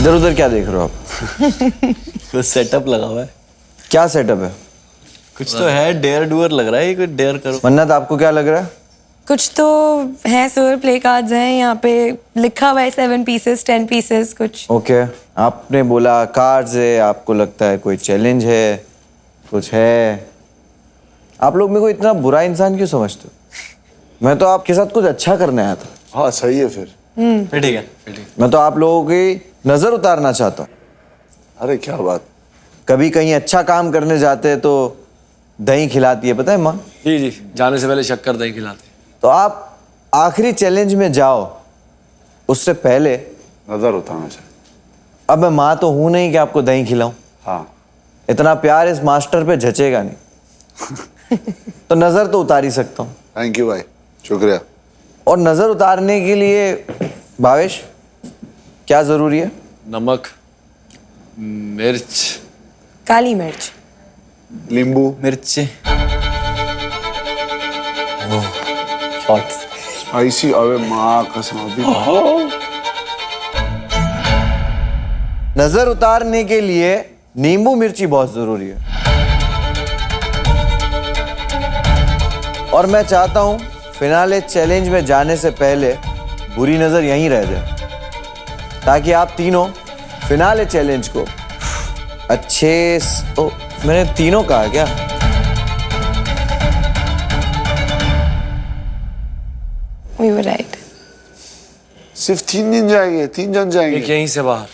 इधर उधर क्या देख रहे हो आप? कुछ सेटअप लगा हुआ है। क्या सेटअप है? कुछ तो है, डेयर डूअर लग रहा है, कोई डेयर करो। मन्नत, आपको क्या लग रहा है? कुछ तो है सर, प्ले कार्ड्स हैं यहाँ पे, लिखा हुआ है 7 पीसेस 10 पीसेस कुछ। ओके, आपने बोला कार्ड्स है, आपको लगता है कोई चैलेंज है, कुछ है। आप लोग मेरे को इतना बुरा इंसान क्यों समझते हो? मैं तो आपके साथ कुछ अच्छा करने आया था। हाँ सही है फिर ठीक है, ठीक है। मैं तो आप लोगों की नजर उतारना चाहता हूँ। अरे क्या बात। कभी कहीं अच्छा काम करने जाते हैं तो दही खिलाती है, पता है माँ? जी जी, जाने से पहले शक्कर दही खिलाते। तो आप आखिरी चैलेंज में जाओ, उससे पहले नजर उतारना चाहिए। अब मैं माँ तो हूं नहीं कि आपको दही खिलाऊं। हाँ इतना प्यार इस मास्टर पे जचेगा नहीं। तो नजर तो उतार ही सकता हूँ। थैंक यू भाई, शुक्रिया। और नजर उतारने के लिए भावेश क्या जरूरी है? नमक, मिर्च, काली मिर्च। नींबू, मिर्ची, शॉर्ट्स। स्पाइसी। अबे माँ कसम अभी नजर उतारने के लिए नींबू मिर्ची बहुत जरूरी है। और मैं चाहता हूं फिनाले चैलेंज में जाने से पहले बुरी नजर यहीं रह जाए, ताकि आप तीनों फिनाले चैलेंज को मैंने तीनों कहा क्या? We were right. सिर्फ 3 दिन जाएंगे, 3 जन जाएंगे। एक यहीं से बाहर।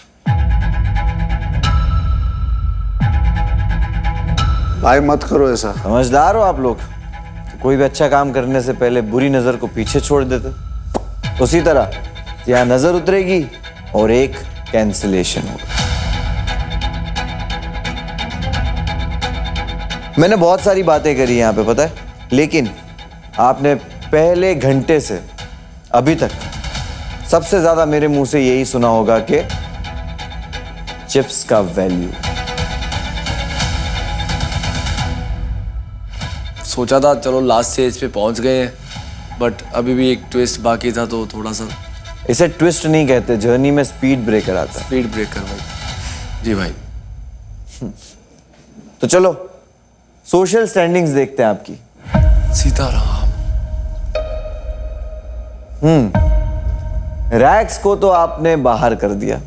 भाई मत करो ऐसा। समझदार हो आप लोग। तो कोई भी अच्छा काम करने से पहले बुरी नजर को पीछे छोड़ देते। उसी तरह यहाँ नजर उतरेगी और एक कैंसिलेशन होगा। मैंने बहुत सारी बातें करी यहाँ पे, पता है, लेकिन आपने पहले घंटे से अभी तक सबसे ज्यादा मेरे मुंह से यही सुना होगा कि चिप्स का वैल्यू। सोचा था चलो लास्ट स्टेज पे पहुंच गए हैं, बट अभी भी एक ट्विस्ट बाकी था, तो थोड़ा सा इसे ट्विस्ट नहीं कहते, जर्नी में स्पीड ब्रेकर आता है। स्पीड ब्रेकर भाई। जी भाई। तो चलो सोशल स्टैंडिंग्स देखते हैं आपकी। सीताराम। रैक्स को तो आपने बाहर कर दिया।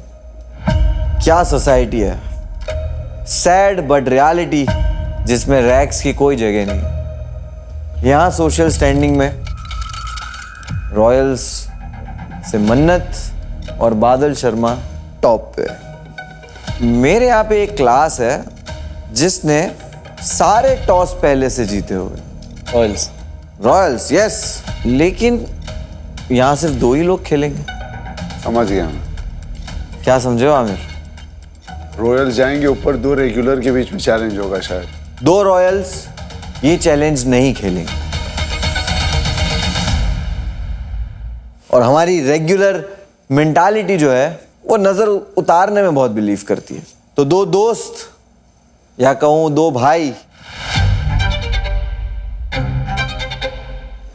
क्या सोसाइटी है, सैड बट रियलिटी, जिसमें रैक्स की कोई जगह नहीं। यहां सोशल स्टैंडिंग में रॉयल्स से मन्नत और बादल शर्मा टॉप पे। मेरे यहाँ पे एक क्लास है जिसने सारे टॉस पहले से जीते हुए। ऑयल्स। रॉयल्स, यस, लेकिन यहां सिर्फ 2 ही लोग खेलेंगे। समझ गया मैं। क्या समझे हो आमिर? रॉयल्स जाएंगे ऊपर, 2 रेगुलर के बीच में चैलेंज होगा शायद। 2 रॉयल्स ये चैलेंज नहीं खेलेंगे और हमारी रेगुलर मेंटालिटी जो है वो नजर उतारने में बहुत बिलीव करती है। तो 2 दोस्त या कहूं 2 भाई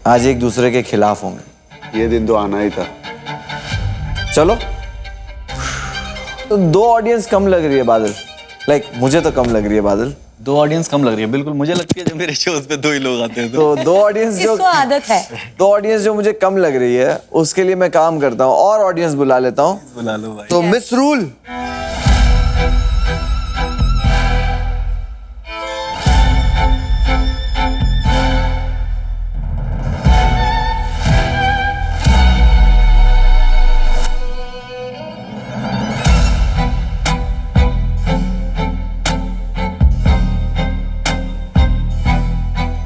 आज एक दूसरे के खिलाफ होंगे। ये दिन तो आना ही था। चलो, तो 2 ऑडियंस कम लग रही है बादल। मुझे तो कम लग रही है बादल। 2 ऑडियंस कम लग रही है, बिल्कुल मुझे लगती है जब मेरे शोज पे 2 ही लोग आते हैं तो 2 ऑडियंस जो इसको आदत है। 2 ऑडियंस जो मुझे कम लग रही है, उसके लिए मैं काम करता हूँ और ऑडियंस बुला लेता हूँ। बुला लो भाई। तो मिस रूल,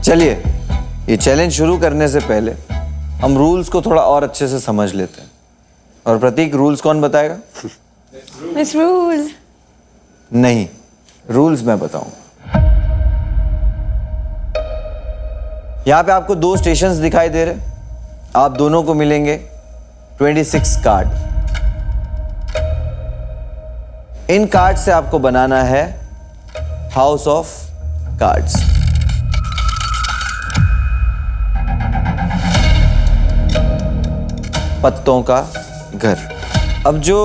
चलिए ये चैलेंज शुरू करने से पहले हम रूल्स को थोड़ा और अच्छे से समझ लेते हैं। और प्रतीक, रूल्स कौन बताएगा? Miss rule. नहीं, रूल्स मैं बताऊंगा। यहां पे आपको 2 स्टेशंस दिखाई दे रहे, आप दोनों को मिलेंगे 26 कार्ड। इन कार्ड से आपको बनाना है हाउस ऑफ कार्ड्स। पत्तों का घर। अब जो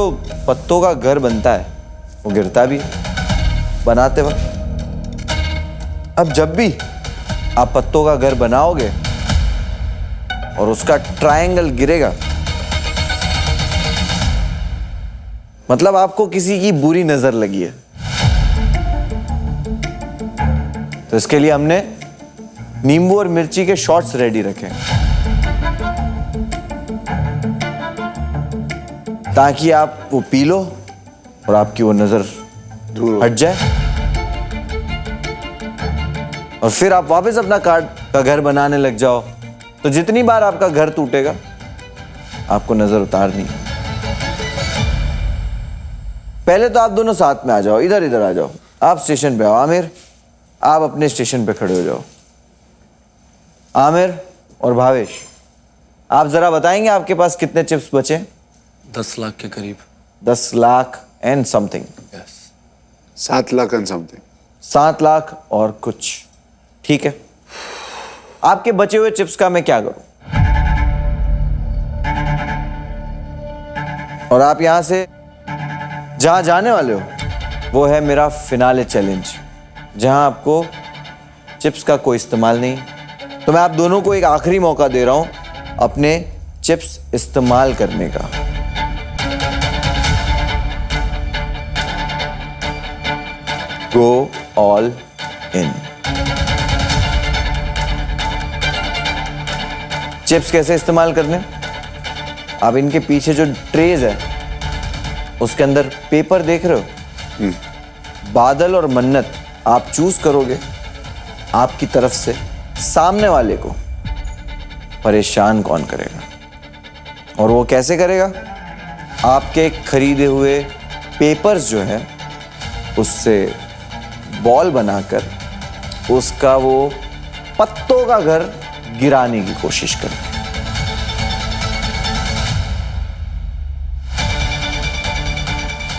पत्तों का घर बनता है वो गिरता भी है बनाते वक्त। अब जब भी आप पत्तों का घर बनाओगे और उसका ट्रायंगल गिरेगा, मतलब आपको किसी की बुरी नजर लगी है। तो इसके लिए हमने नींबू और मिर्ची के शॉट्स रेडी रखे हैं, ताकि आप वो पी लो और आपकी वो नजर दूर हो। हट जाए और फिर आप वापस अपना कार्ड का घर बनाने लग जाओ। तो जितनी बार आपका घर टूटेगा आपको नजर उतारनी है। पहले तो आप दोनों साथ में आ जाओ, इधर इधर आ जाओ। आप स्टेशन पे आओ। आमिर, आप अपने स्टेशन पे खड़े हो जाओ। आमिर और भावेश, आप जरा बताएंगे आपके पास कितने चिप्स बचे? 10 लाख के करीब। 10 lakh and something. Yes. 7 lakh and something. 7 lakh और कुछ। ठीक है, आपके बचे हुए चिप्स का मैं क्या करूं? और आप यहां से जहां जाने वाले हो वो है मेरा फिनाले चैलेंज, जहां आपको चिप्स का कोई इस्तेमाल नहीं। तो मैं आप दोनों को एक आखिरी मौका दे रहा हूं अपने चिप्स इस्तेमाल करने का। Go all in. चिप्स कैसे इस्तेमाल करने? आप इनके पीछे जो ट्रेज है उसके अंदर पेपर देख रहे हो? बादल और मन्नत आप चूज करोगे आपकी तरफ से सामने वाले को परेशान कौन करेगा। और वो कैसे करेगा? आपके खरीदे हुए पेपर्स जो है उससे बॉल बनाकर उसका वो पत्तों का घर गिराने की कोशिश करके।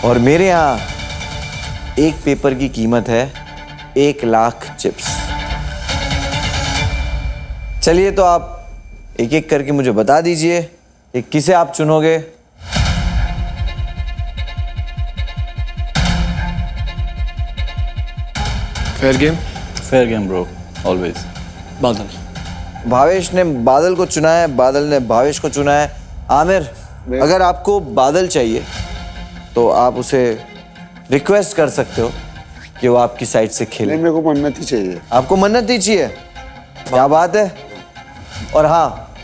और मेरे यहां एक पेपर की कीमत है 1 लाख चिप्स। चलिए, तो आप एक एक करके मुझे बता दीजिए कि किसे आप चुनोगे। Fair game. Fair game bro, always. Badal. Bhavesh ने बादल को चुना है, बादल ने भावेश को चुना है। आमिर, अगर आपको बादल चाहिए तो आप उसे रिक्वेस्ट कर सकते हो कि वो आपकी साइड से खेले। नहीं, मेरे को मन्नत ही चाहिए। आपको मन्नत ही चाहिए? क्या बात है। और हाँ,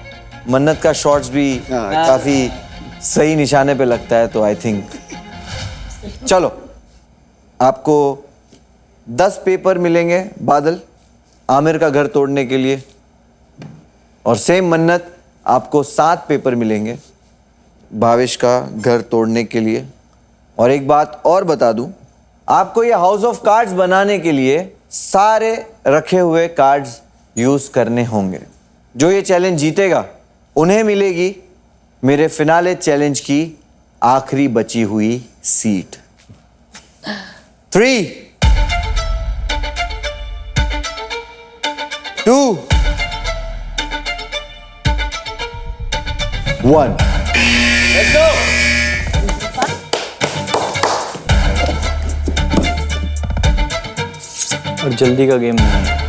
मन्नत का शॉट्स भी काफी सही निशाने पे लगता है, तो आई थिंक चलो आपको 10 पेपर मिलेंगे बादल आमिर का घर तोड़ने के लिए, और सेम मन्नत आपको 7 पेपर मिलेंगे भावेश का घर तोड़ने के लिए। और एक बात और बता दूं, आपको ये हाउस ऑफ कार्ड्स बनाने के लिए सारे रखे हुए कार्ड्स यूज करने होंगे। जो ये चैलेंज जीतेगा उन्हें मिलेगी मेरे फिनाले चैलेंज की आखिरी बची हुई सीट। 3, 2, 1। Let's go! और जल्दी का गेम नहीं है।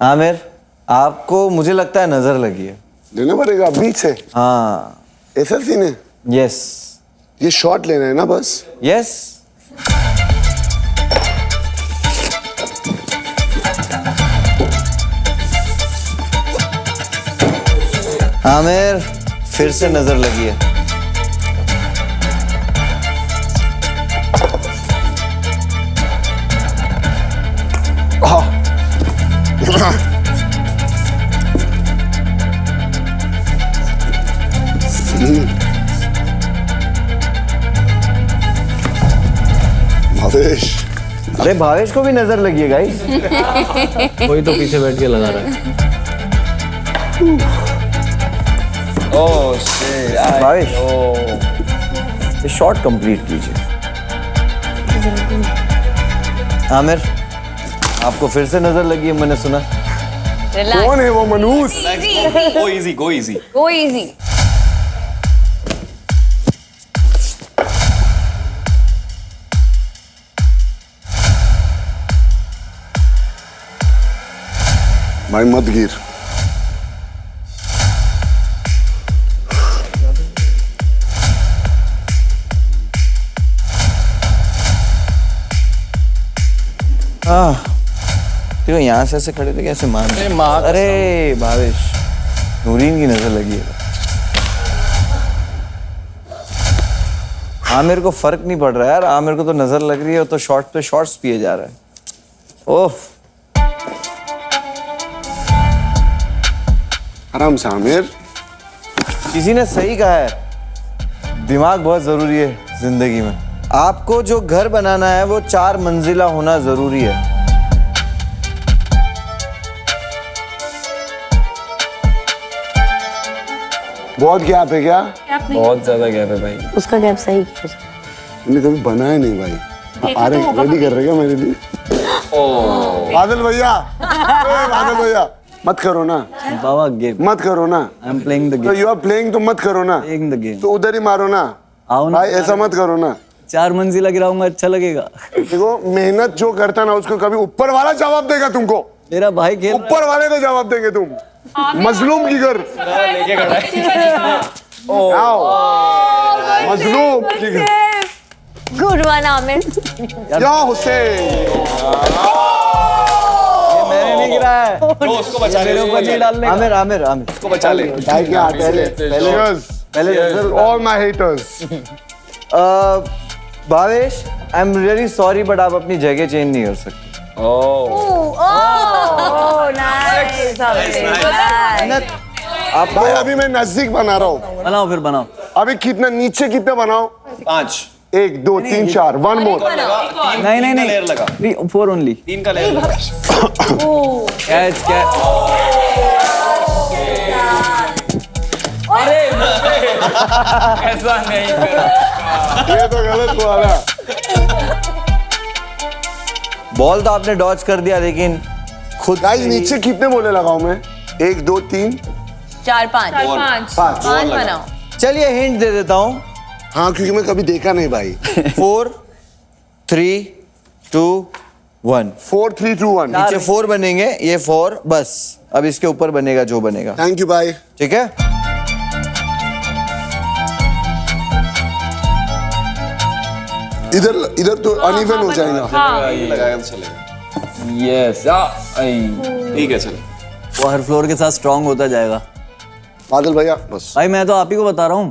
आमिर, आपको मुझे लगता है नजर लगी है। लेना पड़ेगा बीच से। हाँ, ऐसा सीन है। यस ये शॉट लेना है ना बस। यस। आमिर, फिर से नजर लगी है। भावेश, अरे भावेश को भी नजर लगी है गाइस। कोई तो पीछे बैठ के लगा रहा है। भावेश, ये शॉट कंप्लीट कीजिए। आमिर, आपको फिर से नजर लगी है, मैंने सुना। Relax. कौन है वो मनूस? Go easy. Go easy. Go easy. भाई मत गिर। देखो यहाँ से ऐसे खड़े थे कैसे मान अरे माँ अरे भावेश, नूरीन की नजर लगी है। हाँ मेरे को फर्क नहीं पड़ रहा है यार, हाँ मेरे को तो नजर लग रही है, तो शॉर्ट पे शॉर्ट्स पिए जा रहा है। ओह आराम से आमिर। किसी ने सही कहा है, दिमाग बहुत जरूरी है जिंदगी में। आपको जो घर बनाना है वो 4 मंजिला होना जरूरी है। बहुत गैप है क्या? बहुत ज्यादा गैप है भाई। उसका गैप सही किया। मैंने कभी बनाया नहीं भाई। आ रहे रेडी कर रहे क्या मेरे लिए? बादल भैया, बादल भैया मत करो ना, बाबा गेम। मत करो ना। आई एम प्लेइंग द तो गेम। यू आर प्लेइंग तो मत करो ना। Playing the game. तो उधर ही मारो ना। आओ ना। भाई ऐसा मत करो ना। 4 मंजिला गिराऊंगा, अच्छा लगेगा। देखो मेहनत जो करता ना उसको कभी ऊपर वाला जवाब देगा तुमको। मेरा भाई खेल ऊपर वाले को जवाब देंगे तुम। मजलूम की घर। आओ मजलूम की घर। Good one, Amir. या हुसैन। मैंने नहीं गिराया है। उसको बचा ले। मेरे ऊपर नहीं डालने का। आमिर आमिर आमिर उसको बचा ले। भाई क्या पहले पहले all my haters. Bhavesh, I am really sorry but आप अपनी जगह चेंज नहीं कर सकते। Oh, nice. आप भाई अभी मैं नजदीक बना रहा हूँ। बनाओ फिर बनाओ। अभी कितना नीचे कितने बनाओ? 5 1 2 3 4 1 मोर। नहीं नहीं लेयर लगा। 4 ओनली। 3 का लेयर लगा। Catch catch. ऐसा नहीं करा। ये तो गलत हुआ ना। बॉल तो आपने डॉज कर दिया, लेकिन खुद गाइस नीचे कितने बोले लगाऊं मैं? 1 2 3 4 5 5। बनाओ। चलिए हिंट दे देता हूँ। हाँ क्योंकि मैं कभी देखा नहीं भाई। 4 3 2 1। 4 3 2 1। नीचे 4 बनेंगे, ये 4 बस। अब इसके ऊपर बनेगा जो बनेगा। थैंक यू भाई। ठीक है, इधर इधर तो अनइवन हो जाएगा। लगाएगा तो चलेगा। यस। ठीक है चलो। वो हर फ्लोर के साथ स्ट्रांग होता जाएगा। बादल भैया बस। भाई मैं तो आप ही को बता रहा हूँ।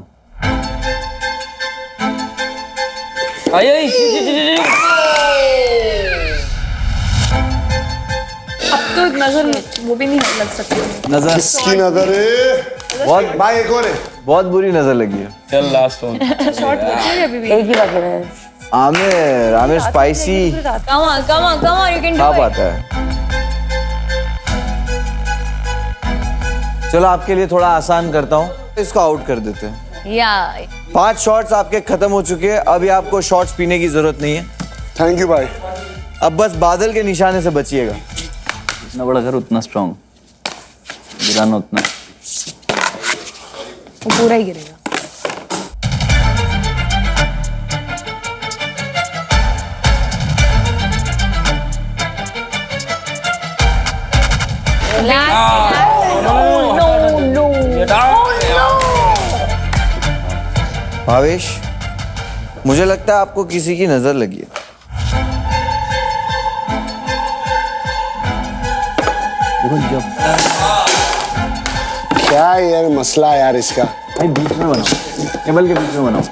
अब तो नजर वो भी नहीं लग सकती। नजर। किसकी नजर है? बहुत भाई एक और है। बहुत बुरी नजर लगी है। चल लास्ट वन। शॉर्ट बची है अभी भी। एक ही बाकी है। Aamir Aamir spicy Come on, come on, come on. You can खा do it. पाता है। चलो आपके लिए थोड़ा आसान करता हूँ, इसको आउट कर देते हैं। Yeah. 5 शॉट्स आपके खत्म हो चुके हैं, अभी आपको शॉट्स पीने की जरूरत नहीं है। थैंक यू भाई। अब बस बादल के निशाने से बचिएगा। जितना बड़ा घर उतना स्ट्रांग, गिराना उतना। वो पूरा ही गिरेगा। भावेश, मुझे लगता है आपको किसी की नजर लगी है। देखो जब क्या यार मसला है यार इसका। भाई बीच में बनाओ, टेबल के बीच में बनाओ।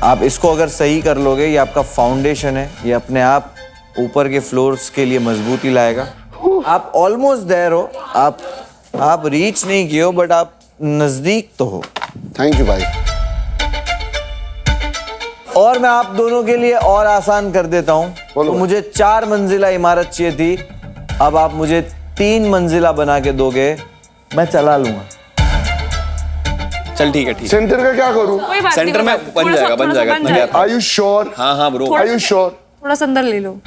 आप इसको अगर सही कर लोगे, ये आपका फाउंडेशन है, ये अपने आप ऊपर के फ्लोर्स के लिए मजबूती लाएगा। आप ऑलमोस्ट देयर हो, आप रीच नहीं किए हो, बट आप नजदीक तो हो। थैंक यू भाई। और मैं आप दोनों के लिए और आसान कर देता हूं। बोलो। तो मुझे 4 मंजिला इमारत चाहिए थी, अब आप मुझे 3 मंजिला बना के दोगे, मैं चला लूंगा। चल ठीक है ठीक है सेंटर का क्या करूं? कोई बात नहीं, सेंटर में कोई बात नहीं। बन जाएगा थोड़ा सा इतना गैप। Are you sure? हाँ हाँ ब्रो आर यू श्योर? थोड़ा सा अंदर ले लो,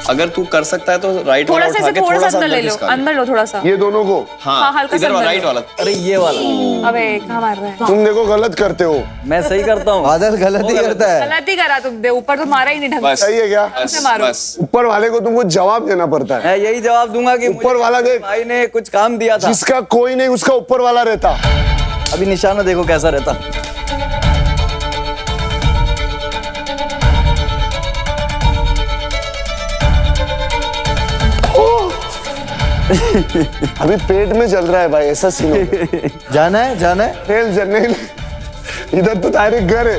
अगर तू कर सकता है तो राइट वाला थोड़ा सा उठा ऐसे के थोड़ा सा अंदर ले अंदर लो, खिसका ले। अंदर लो थोड़ा सा। ये दोनों को? हाँ, हल्का सा इधर अंदर राइट लो। वाला। अरे ये वाला अबे कहाँ मार रहा है? तुम देखो गलत करते हो। मैं सही करता हूँ। बादल गलत ही करता है। गलत ही करा तुमने, ऊपर तो मारा ही नहीं ढंग बस से। सही है क्या? बस मारो। बस ऊपर वाले को तुमको जवाब देना पड़ता है। मैं यही जवाब दूंगा कि ऊपर वाला देख, भाई ने कुछ काम दिया था। जिसका कोई नहीं उसका ऊपर वाला रहता। अभी निशाना देखो कैसा रहता। अभी पेट में जल रहा है भाई, ऐसा सीन हो गया। जाना है, जाना है। तेल जलने, इधर तो डायरेक्ट घर है।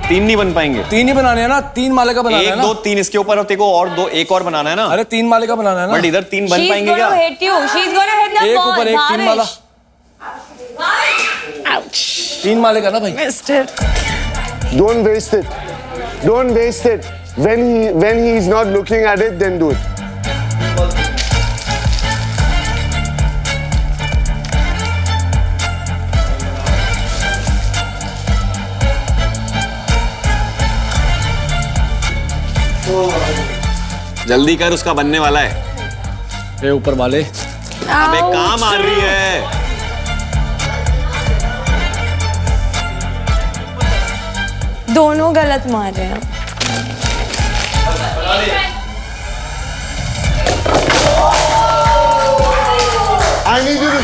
3 नहीं बन पाएंगे। 3 ही बनाने हैं ना, 3 माले का बनाना है 1 ना। 2 3 इसके ऊपर और तेरे को और 2 एक और बनाना है ना। अरे 3 माले का बनाना है ना। बट इधर 3 बन She's पाएंगे क्या? gonna hit you. She's gonna hit the एक ball. ऊपर एक 3 माला। 3 माले का ना भाई। Don't waste it. Don't waste it. When he is not looking at it, then do it. जल्दी कर, उसका बनने वाला है। ये ऊपर वाले। अबे कहाँ मार रही है? दोनों गलत मार रहे हैं। I need you to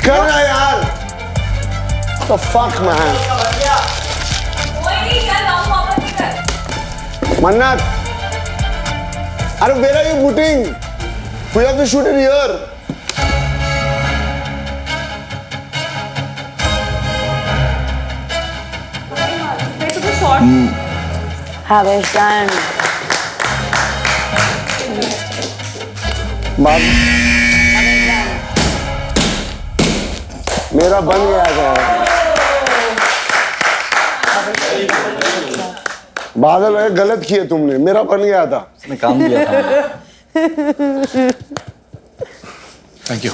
कर रहा यार। The fuck man. Mannat. अरे where are you putting? We have to shoot it here. Have it done. बात मेरा बन गया था। बादल भाई गलत किए तुमने, मेरा बन गया था। उसने काम दिया था। Thank you.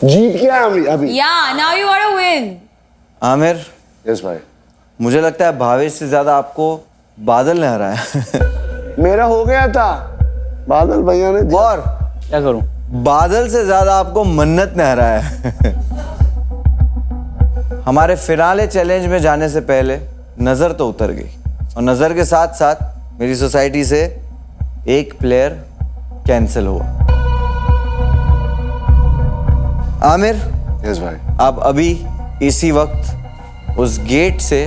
जीत गया अभी। Yeah, now you gotta win. Aamir, yes भाई। मुझे लगता है भावेश से ज्यादा आपको बादल ने हराया। मेरा हो गया था, बादल भैया ने। और क्या करूं? बादल से ज्यादा आपको मन्नत ने हराया। हमारे फिनाले चैलेंज में जाने से पहले नजर तो उतर गई, और नजर के साथ साथ मेरी सोसाइटी से एक प्लेयर कैंसिल हुआ। आमिर, यस भाई। आप अभी इसी वक्त उस गेट से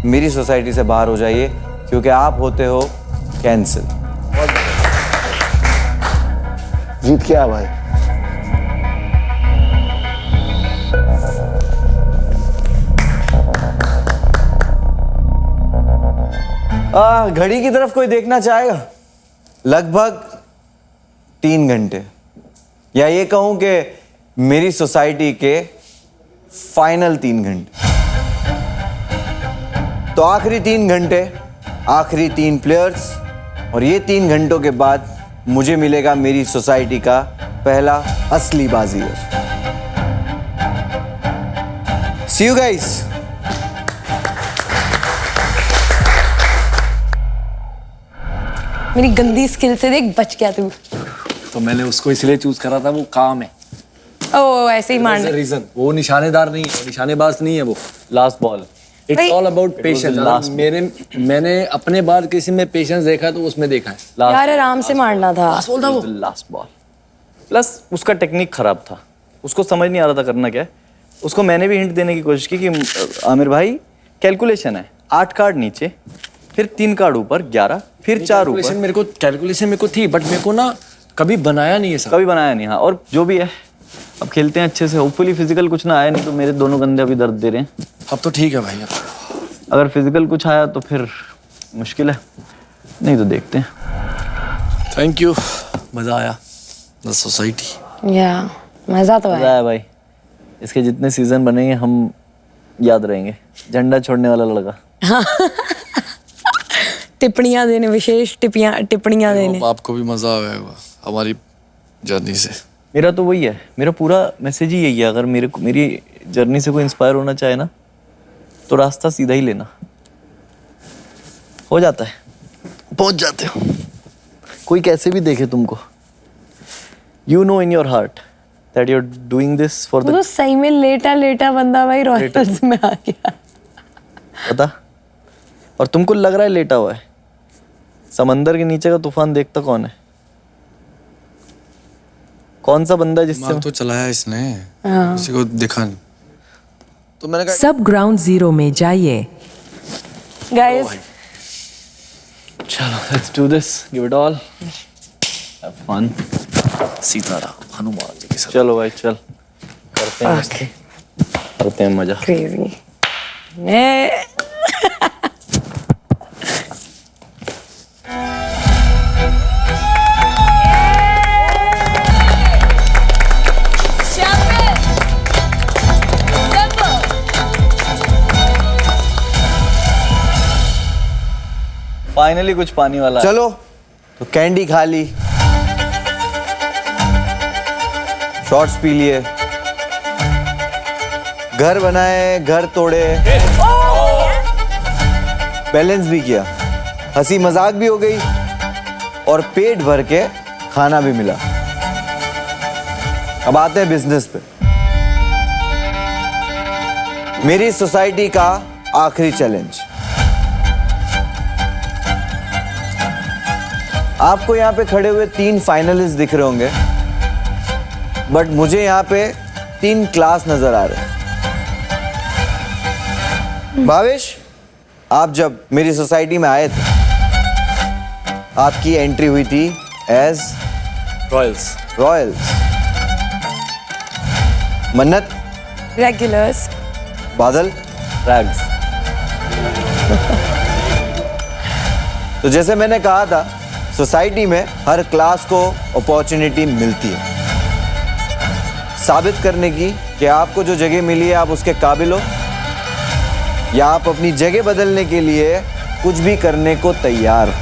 मेरी सोसाइटी से बाहर हो जाइए, क्योंकि आप होते हो कैंसिल। जीत क्या भाई? घड़ी की तरफ कोई देखना चाहेगा? लगभग 3 घंटे, या ये कहूं कि मेरी सोसाइटी के फाइनल 3 घंटे। तो आखिरी 3 घंटे, आखिरी 3 प्लेयर्स, और ये 3 घंटों के बाद मुझे मिलेगा मेरी सोसाइटी का पहला असली बाजीगर। सी यू गाइस। मेरी गंदी स्किल से देख बच गया तू। तो मैंने उसको इसलिए चूज करा था, वो काम है। ओ ऐसे ही मारना। रीजन वो निशानेदार नहीं है, निशानेबाज नहीं है वो। Last ball. इट्स भाई- ऑल अबाउट पेशेंस। मैंने अपने बाद किसी में पेशेंस देखा तो उसमें देखा है। यार आराम से मारना था। Last ball. प्लस उसका टेक्निक खराब था, उसको समझ नहीं आ रहा था करना क्या है। उसको मैंने भी हिंट देने की कोशिश की कि आमिर भाई कैलकुलेशन है, 8 कार्ड नीचे, फिर 3 कार्ड ऊपर, 11, फिर 4 ऊपर। कैलकुलेशन मेरे को थी, बट मेरे को ना कभी बनाया नहीं है सब। कभी बनाया नहीं। हाँ, और जो भी है अब खेलते हैं अच्छे से। होपफुली फिजिकल कुछ ना आया, नहीं तो मेरे दोनों कंधे अभी दर्द दे रहे हैं। अब तो ठीक है भाई। अब अगर फिजिकल कुछ आया तो फिर मुश्किल है, नहीं तो देखते हैं। थैंक यू, मजा आया। The society. या मजा तो मजा है। आया भाई। इसके जितने सीजन बनेंगे हम याद रहेंगे। झंडा छोड़ने वाला लड़का। टिप्पणियां देने विशेष टिप्पणियां देने आपको भी मजा आएगा हमारी जर्नी से। मेरा तो वही है, मेरा पूरा मैसेज ही यही है, अगर मेरी जर्नी से कोई इंस्पायर होना चाहे ना तो रास्ता सीधा ही लेना, हो जाता है, पहुंच जाते हो। कोई कैसे भी देखे तुमको, you know in your heart that you are doing this for वो द, तो सही में लेटा बंदा भाई रॉयल्स में आ गया। पता, और तुमको लग रहा है लेटा हुआ है, समंदर के नीचे का तूफान देखता कौन है? कौन सा बंदा जिससे दिमाग तो चलाया इसने, किसी को दिखा नहीं। तो मैंने कहा सब ग्राउंड जीरो में जाइए। गाइस चलो let's do this, give it all, have fun. Sitaram Hanuman ji के साथ। चलो भाई चल, करते हैं मस्ती, करते हैं मजा। क्रेजी फाइनली कुछ पानी वाला है। चलो तो कैंडी खा ली, शॉट्स पी लिए, घर बनाए, घर तोड़े, बैलेंस भी किया, हंसी मजाक भी हो गई और पेट भर के खाना भी मिला। अब आते हैं बिजनेस पे। मेरी सोसाइटी का आखिरी चैलेंज। आपको यहाँ पे खड़े हुए 3 फाइनलिस्ट दिख रहे होंगे, बट मुझे यहाँ पे 3 क्लास नजर आ रहे हैं। भावेश, आप जब मेरी सोसाइटी में आए थे, आपकी एंट्री हुई थी एज रॉयल्स। मन्नत, रेगुलर्स, बादल, रैग्स। तो जैसे मैंने कहा था, सोसाइटी में हर क्लास को अपॉर्चुनिटी मिलती है साबित करने की कि आपको जो जगह मिली है आप उसके काबिल हो, या आप अपनी जगह बदलने के लिए कुछ भी करने को तैयार हो।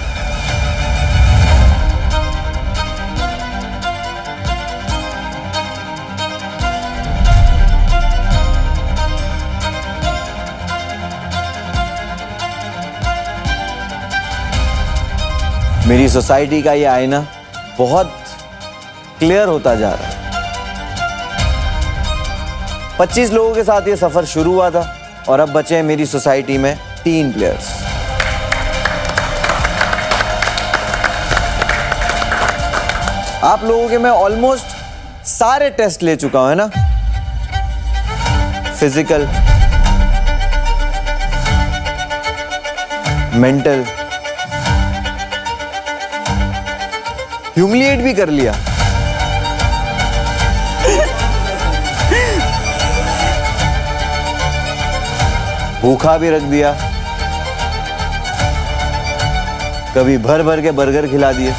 मेरी सोसाइटी का ये आईना बहुत क्लियर होता जा रहा है। 25 लोगों के साथ ये सफर शुरू हुआ था और अब बचे हैं मेरी सोसाइटी में 3 प्लेयर्स। आप लोगों के मैं ऑलमोस्ट सारे टेस्ट ले चुका हूं, है ना? फिजिकल, मेंटल, ह्यूमिलिएट भी कर लिया। भूखा भी रख दिया, कभी भर भर के बर्गर खिला दिए,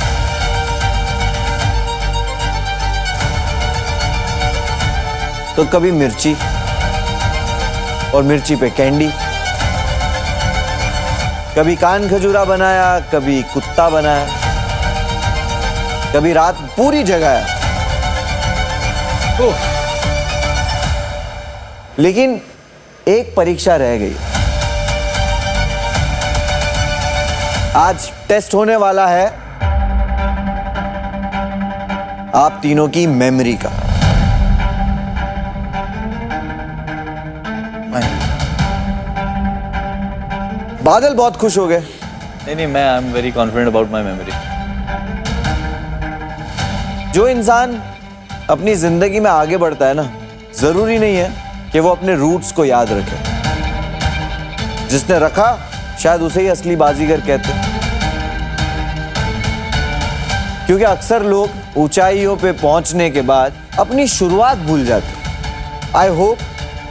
तो कभी मिर्ची और मिर्ची पे कैंडी, कभी कान खजूरा बनाया, कभी कुत्ता बनाया, कभी रात पूरी जगाया। लेकिन एक परीक्षा रह गई। आज टेस्ट होने वाला है आप तीनों की मेमोरी का। बादल बहुत खुश हो गए। नहीं, मैं I am very confident about my memory. जो इंसान अपनी जिंदगी में आगे बढ़ता है ना, जरूरी नहीं है कि वो अपने रूट्स को याद रखे। जिसने रखा शायद उसे ही असली बाजीगर कहते, क्योंकि अक्सर लोग ऊंचाइयों पे पहुंचने के बाद अपनी शुरुआत भूल जाते। आई होप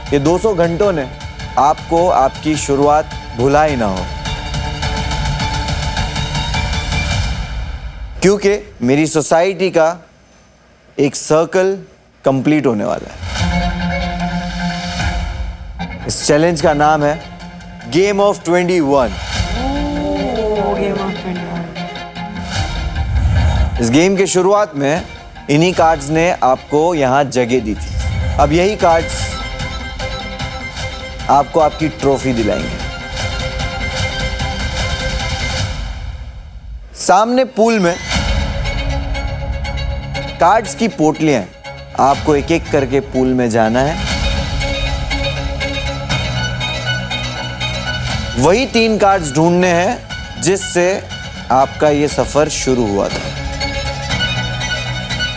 कि 200 घंटों ने आपको आपकी शुरुआत भुला ही ना हो, क्योंकि मेरी सोसाइटी का एक सर्कल कंप्लीट होने वाला है। इस चैलेंज का नाम है गेम ऑफ 21। इस गेम के शुरुआत में इन्हीं कार्ड्स ने आपको यहां जगह दी थी। अब यही कार्ड्स आपको आपकी ट्रॉफी दिलाएंगे। सामने पूल में कार्ड्स की पोटलियां हैं। आपको एक एक करके पूल में जाना है। वही 3 कार्ड्स ढूंढने हैं जिससे आपका ये सफर शुरू हुआ था।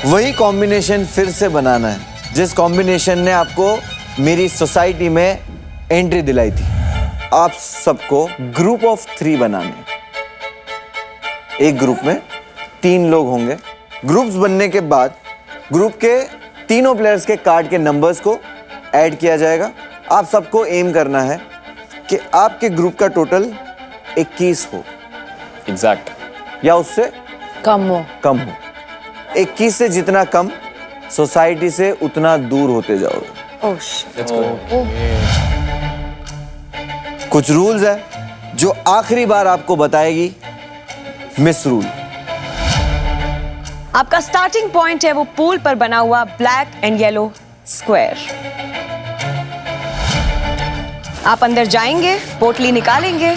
वही कॉम्बिनेशन फिर से बनाना है जिस कॉम्बिनेशन ने आपको मेरी सोसाइटी में एंट्री दिलाई थी। आप सबको ग्रुप ऑफ 3 बनाने हैं। एक ग्रुप में 3 लोग होंगे। ग्रुप्स बनने के बाद ग्रुप के तीनों प्लेयर्स के कार्ड के नंबर्स को ऐड किया जाएगा। आप सबको एम करना है कि आपके ग्रुप का टोटल 21 हो एग्जैक्ट या उससे कम हो। कम हो। 21 से जितना कम सोसाइटी से उतना दूर होते जाओगे। कुछ रूल्स है जो आखिरी बार आपको बताएगी मिस रूल। आपका स्टार्टिंग पॉइंट है वो पूल पर बना हुआ ब्लैक एंड येलो स्क्वायर। आप अंदर जाएंगे, पोटली निकालेंगे,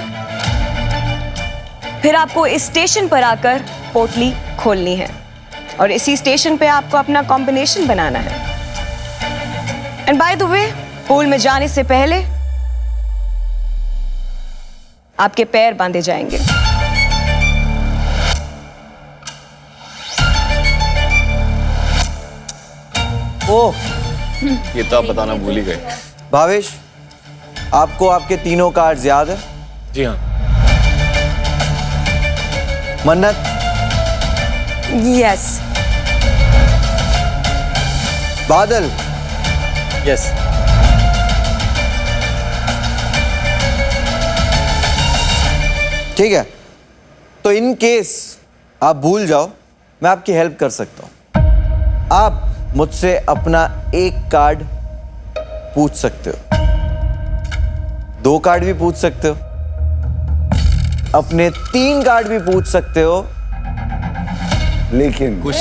फिर आपको इस स्टेशन पर आकर पोटली खोलनी है और इसी स्टेशन पे आपको अपना कॉम्बिनेशन बनाना है। And by the way, pool में जाने से पहले आपके पैर बांधे जाएंगे। ओह, ये तो आप बताना भूल ही गए। भावेश, आपको आपके तीनों कार्ड्स याद है? जी हाँ। मन्नत, यस। बादल, यस। ठीक है। तो इन केस आप भूल जाओ, मैं आपकी हेल्प कर सकता हूं। आप मुझसे अपना एक कार्ड पूछ सकते हो, 2 कार्ड भी पूछ सकते हो, अपने 3 कार्ड भी पूछ सकते हो, लेकिन कुछ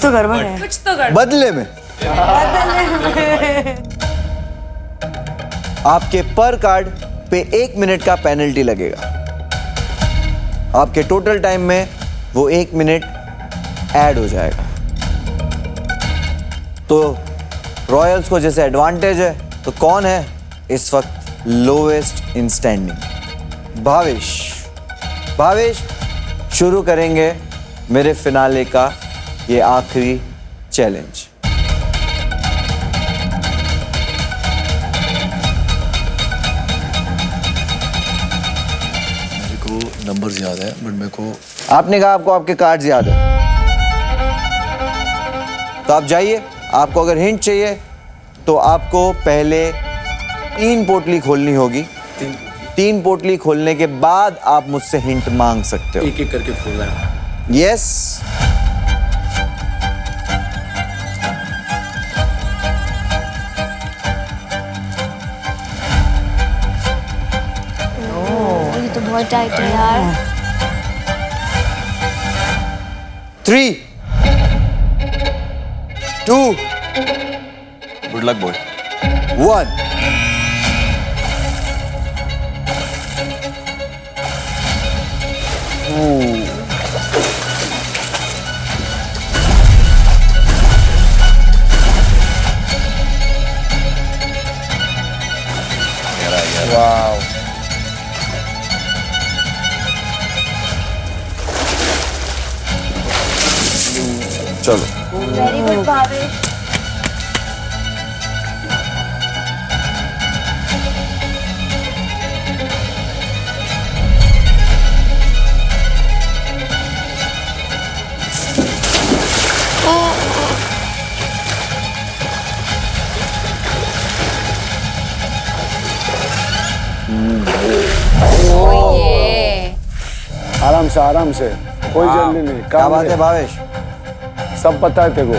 तो गड़बड़ है। कुछ तो कर। बदले में आपके पर कार्ड पे 1 मिनट का पेनल्टी लगेगा। आपके टोटल टाइम में वो 1 मिनट ऐड हो जाएगा। तो रॉयल्स को जैसे एडवांटेज है, तो कौन है इस वक्त लोवेस्ट इन स्टैंडिंग? भावेश। भावेश शुरू करेंगे मेरे फिनाले का ये आखिरी चैलेंज। मेरे को नंबर्स याद है बट मेरे को आपने कहा आपको आपके कार्ड्स याद है, तो आप जाइए। आपको अगर हिंट चाहिए तो आपको पहले 3 पोटली खोलनी होगी। 3 पोटली खोलने के बाद आप मुझसे हिंट मांग सकते हो। एक एक करके खोलना है। यस। ये तो बहुत टाइट है यार। 3, 2, गुड लक बॉय। 1। चलो, वेरी गुड भावेश। आराम से कोई जल्दी नहीं। क्या बात है भावेश? सब पता है तेरे को।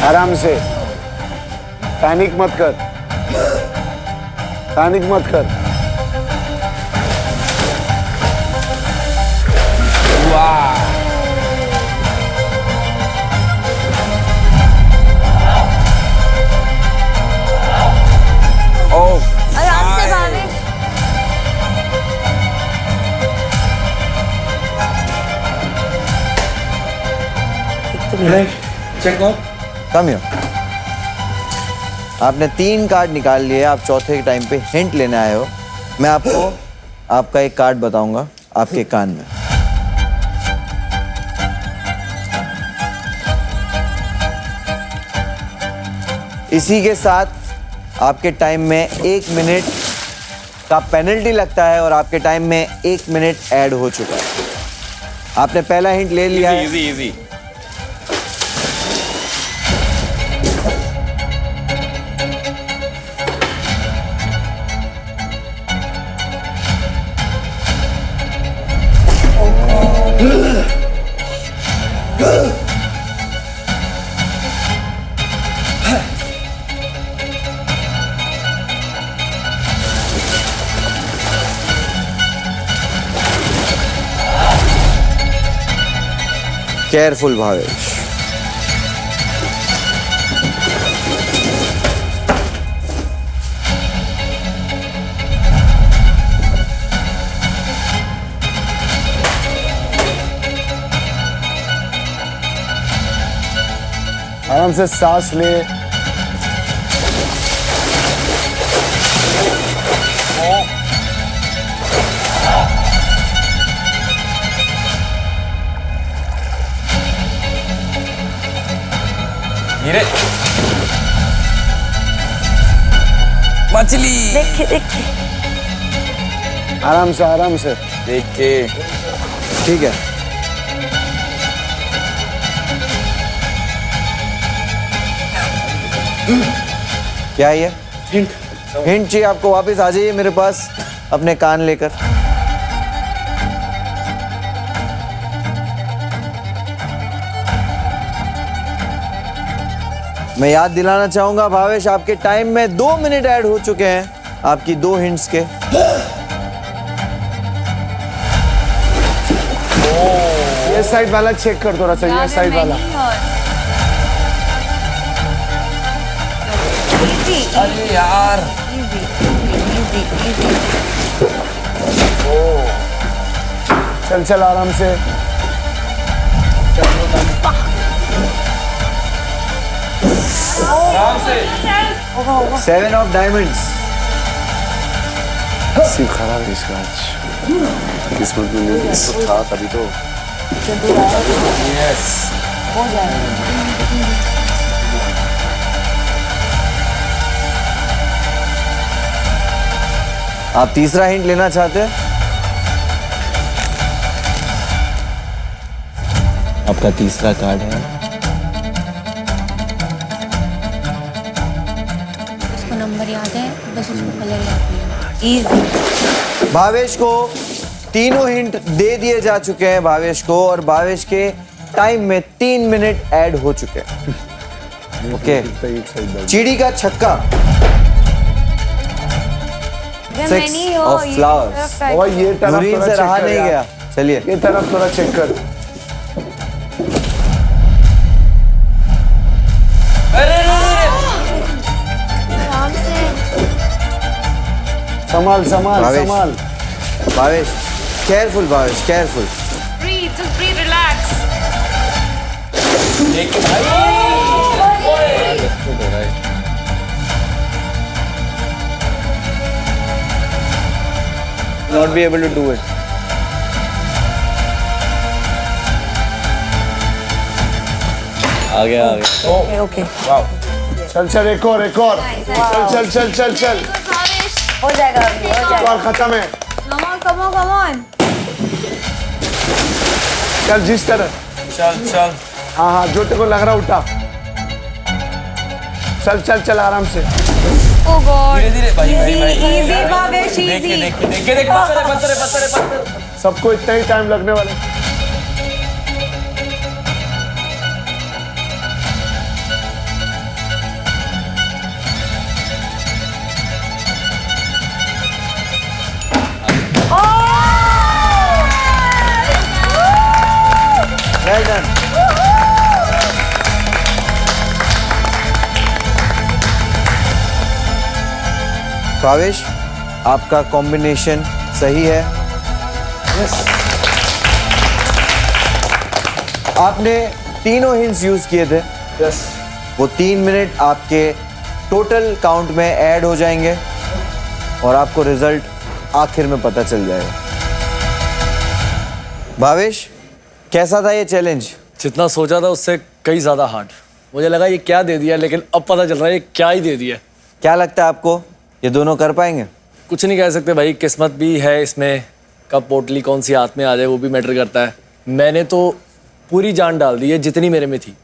आराम से, पैनिक मत कर, पैनिक मत कर। आराम से भावेश। Come here. आपने 3 कार्ड निकाल लिए, आप चौथे टाइम पे हिंट लेने आए हो। मैं आपको आपका एक कार्ड बताऊंगा आपके कान में। इसी के साथ आपके टाइम में 1 मिनट का पेनल्टी लगता है और आपके टाइम में 1 मिनट ऐड हो चुका है। आपने पहला हिंट ले लिया है। Easy easy. केयरफुल भावेश। आराम से सांस ले। धीरे। मछली। देखे देखे। आराम से, आराम से। देख के। ठीक है। क्या है ये? हिंट चाहिए आपको? वापस आ जाइए मेरे पास अपने कान लेकर। मैं याद दिलाना चाहूंगा भावेश, आपके टाइम में 2 मिनट ऐड हो चुके हैं आपकी 2 हिंट्स के। ये साइड वाला चेक कर थोड़ा सा, ये साइड वाला। अरे यार। चल चल आराम से। 7 ऑफ डायमंड्स। सिर्फ खराब है इसका आज। किस्मत में नहीं था तभी तो। यस। आप तीसरा हिंट लेना चाहते हैं? आपका तीसरा कार्ड है। उसको नंबर याद है, बस उसको कलर याद नहीं। इजी। भावेश को तीनों हिंट दे दिए जा चुके हैं भावेश को, और भावेश के टाइम में 3 मिनट ऐड हो चुके हैं। ओके। चिड़ी का छक्का। 6 ऑफ फ्लावर्स। और ये तरफ नूरीन थोड़ा से चेक रहा कर नहीं यार। गया। चलिए ये तरफ थोड़ा चेक कर। आराम से। संभाल संभाल भावेश। संभाल। Bhavesh careful, Bhavesh careful. Breathe, just breathe, relax. देख के भाई। Not be able to do it. आ गया। ओके। चल चल एक और एक और। चल चल चल चल चल। हो जाएगा अभी, हो जाएगा। और खत्म है। Come on, come on, come on. चल जिस तरह। चल चल। हाँ हाँ जो तेरे को लग रहा उठा। चल चल चल आराम से। Oh God. धीरे धीरे भाई भाई भाई। Easy, भावेश, देख के easy. देख के देख के देख। पत्थर है पत्थर है पत्थर है पत्थर। सबको इतना ही टाइम लगने वाला है। भावेश, आपका कॉम्बिनेशन सही है। आपने तीनों हिंट्स यूज किए थे। वो 3 मिनट आपके टोटल काउंट में ऐड हो जाएंगे और आपको रिजल्ट आखिर में पता चल जाएगा। भावेश, कैसा था ये चैलेंज? जितना सोचा था उससे कई ज्यादा हार्ड। मुझे लगा ये क्या दे दिया, लेकिन अब पता चल रहा है ये क्या ही दे दिया। क्या लगता है आपको, ये दोनों कर पाएंगे? कुछ नहीं कह सकते भाई, किस्मत भी है इसमें, कब पोटली कौन सी हाथ में आ जाए वो भी मैटर करता है। मैंने तो पूरी जान डाल दी है जितनी मेरे में थी,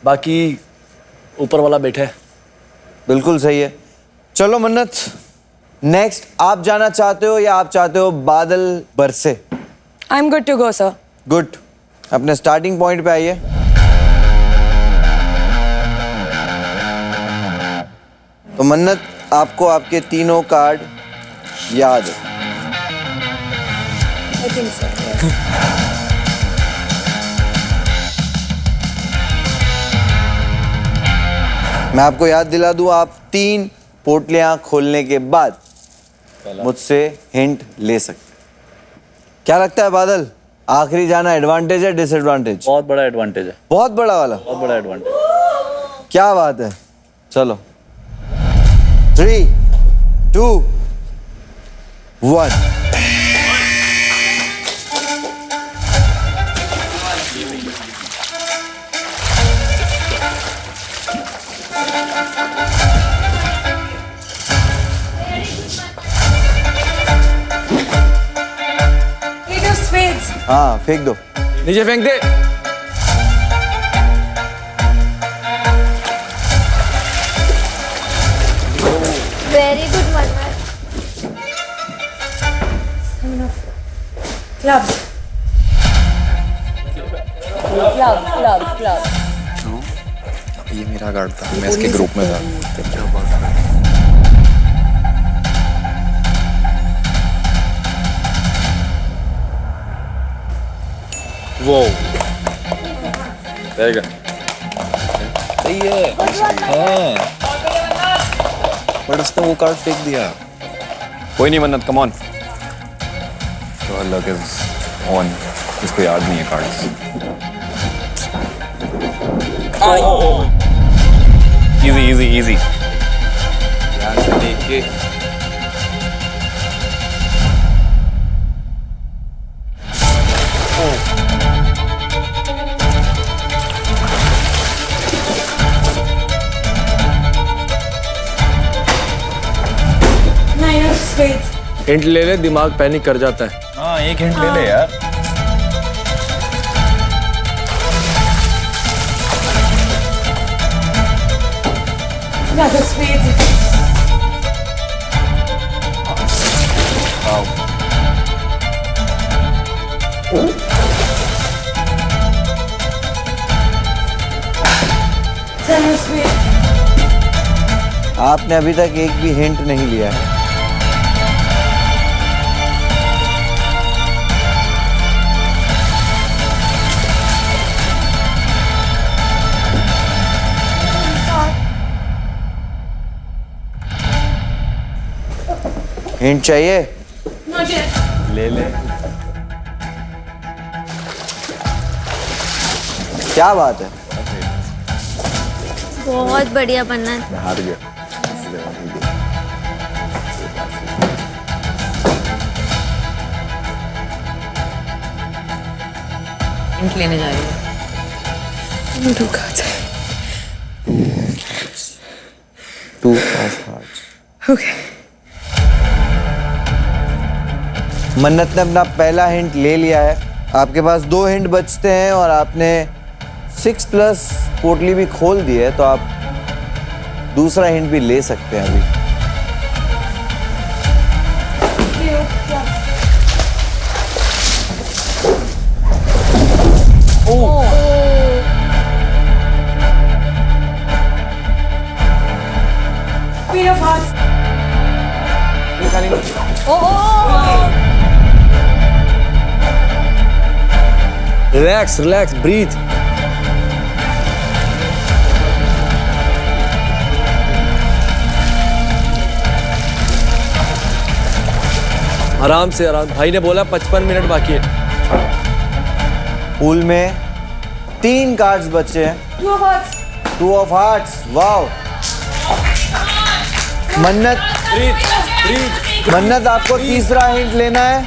बाकी ऊपर वाला बैठा है। बिल्कुल सही है। चलो मन्नत, नेक्स्ट आप जाना चाहते हो या आप चाहते हो बादल बरसे? I am good to go sir. Good, अपने स्टार्टिंग पॉइंट पे आइए। तो मन्नत, आपको आपके तीनों कार्ड याद है? I think so. मैं आपको याद दिला दूं, आप 3 पोटलियां खोलने के बाद मुझसे हिंट ले सकते। क्या लगता है बादल, आखिरी जाना एडवांटेज है डिसएडवांटेज? बहुत बड़ा एडवांटेज है, बहुत बड़ा वाला। बहुत बड़ा एडवांटेज। क्या बात है। चलो 3, 2, 1। हाँ, फेंक दो। नीचे फेंक दे। वेरी गुड मन्नत। क्लब्स। क्लब। ये मेरा कार्ड था, मैं इसके ग्रुप में था। वो रहेगा। सही है। हाँ। बट उसने वो कार्ड फेंक दिया। कोई नहीं मन्नत, कम ऑन। तो लक इज ऑन। इसको याद नहीं है कार्ड्स। Easy easy easy. यार देख के हिंट ले ले, दिमाग पैनिक कर जाता है। हाँ, एक हिंट ले ले यार। आपने अभी तक एक भी हिंट नहीं लिया है। हिंट चाहिए? ले ले। क्या बात है। बहुत बढ़िया मन्नत। मैं हार गया। हिंट लेने जा रही हूँ। Two of hearts. Okay. मन्नत ने अपना पहला हिंट ले लिया है। आपके पास 2 हिंट बचते हैं और आपने 6+ पोटली भी खोल दी है, तो आप दूसरा हिंट भी ले सकते हैं अभी। Queen of Hearts. Relax relax, breathe. आराम से आराम, भाई ने बोला 55 मिनट बाकी है। पूल में 3 कार्ड्स बचे हैं। 2 ऑफ हार्ट्स। वाओ। मन्नत, मन्नत आपको तीसरा हिंट लेना है।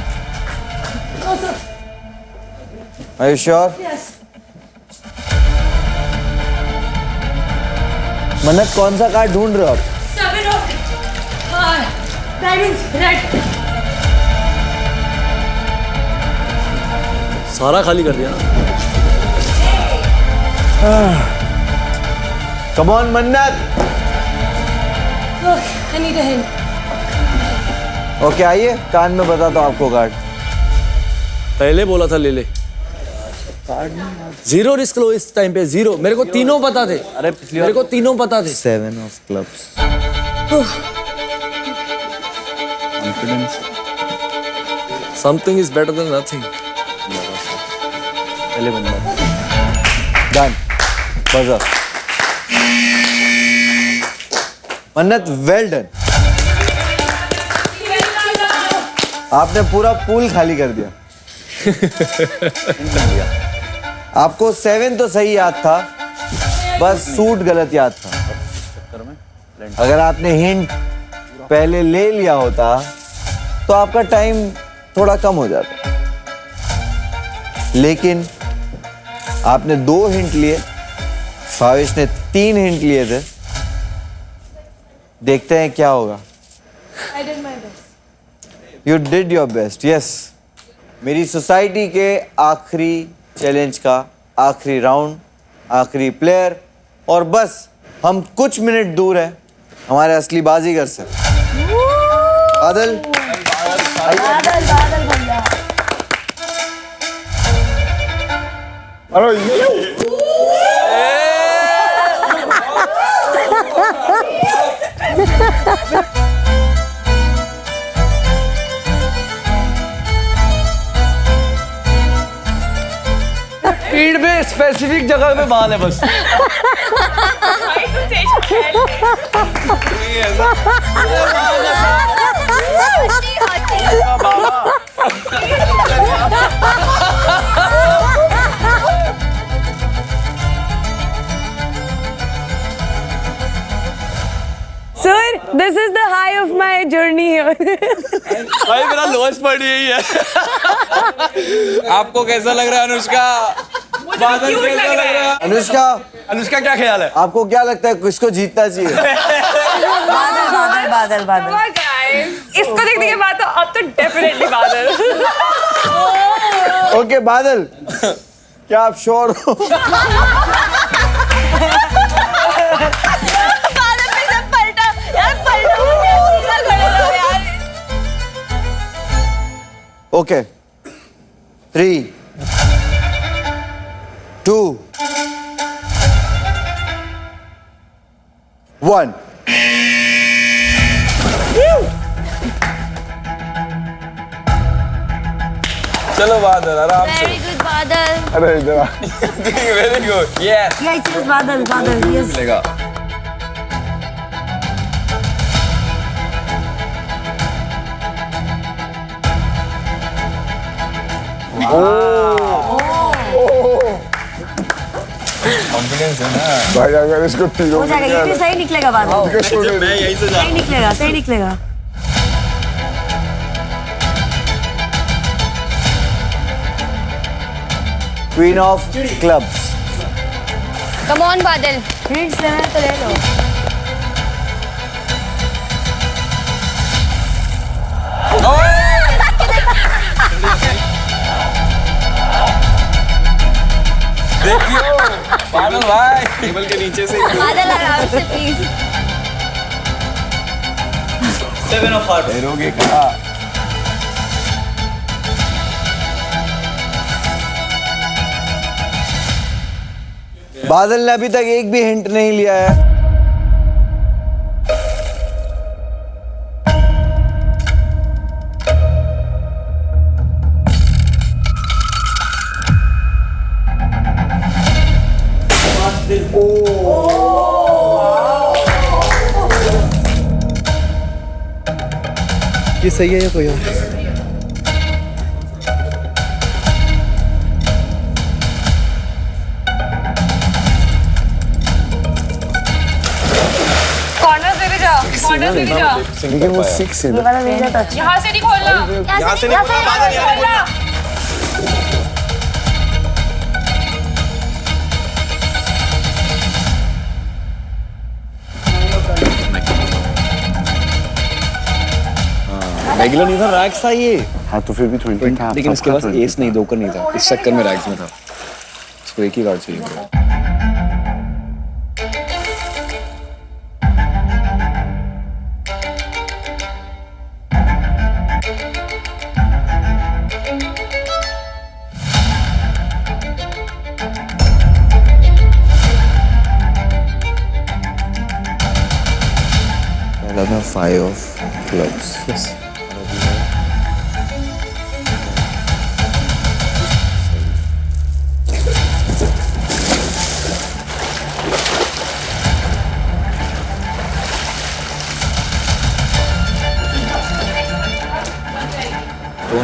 Are you sure? मन्नत कौन सा कार्ड ढूंढ रहे हो आप? सारा खाली कर दिया। Come on मन्नत। ओके आइए, कान में बताता हूँ आपको कार्ड। पहले बोला था ले ले। जीरो रिस्क लो इस टाइम पे, जीरो। मेरे को तीनों पता थे। अरे पिछली मेरे को तीनों पता थे। 7 of clubs. Confidence. Something is better than nothing. पहले बंदा डन। बजर। मन्नत वेल डन। आपने पूरा पूल खाली कर दिया। आपको 7 तो सही याद था, बस सूट गलत याद था। अगर आपने हिंट पहले ले लिया होता तो आपका टाइम थोड़ा कम हो जाता, लेकिन आपने 2 हिंट लिए, भावेश ने 3 हिंट लिए थे। देखते हैं क्या होगा। You did your best, yes. मेरी सोसाइटी के आखिरी चैलेंज का आखिरी राउंड, आखिरी प्लेयर, और बस हम कुछ मिनट दूर हैं हमारे असली बाजीगर से। बादल, अरे ये स्पीड में स्पेसिफिक जगह पे बाल है बस। Sir, this is the high of my journey here. भाई मेरा लोएस्ट पॉइंट यही है। आपको कैसा लग रहा है अनुष्का? बादल कैसा लग रहा है? अनुष्का, अनुष्का क्या ख्याल है? आपको क्या लगता है किसको जीतना चाहिए? बादल बादल इसको देखने के बाद तो अब तो डेफिनेटली बादल। ओके बादल, क्या आप श्योर हो? ओके 3, 2, 1। चलो बादल आराम से। वेरी गुड बादल अरे इधर आ। Very good. Yes. Yes Badal Badal yes मिलेगा। कॉन्फिडेंस है ना भाई, अगर इसको तीनों हो जाएगा, ये फिर सही निकलेगा बादल। मैं यहीं से जा सही निकलेगा सही निकलेगा। Queen of clubs. Come on बादल, हिंट्स लेना है तो ले लो। देखियो बादल भाई टेबल के नीचे से बादल आराम से प्लीज। 7 of heart. डरोगे क्या? बादल ने अभी तक एक भी हिंट नहीं लिया है। ये सही है या कोई और? जा, बॉर्डर से नहीं जा। लेकिन वो 6 है ना। यहाँ से नहीं खोलना, यहाँ से नहीं खोलना। रेगुलर नहीं था, रैक्स था ये। हाँ तो फिर भी 20 था। लेकिन इसके पास एस नहीं, जोकर नहीं था, इस चक्कर में रैक्स में था। इसको एक ही कार्ड चाहिए। पहला था 5 ऑफ क्लब्स। यस।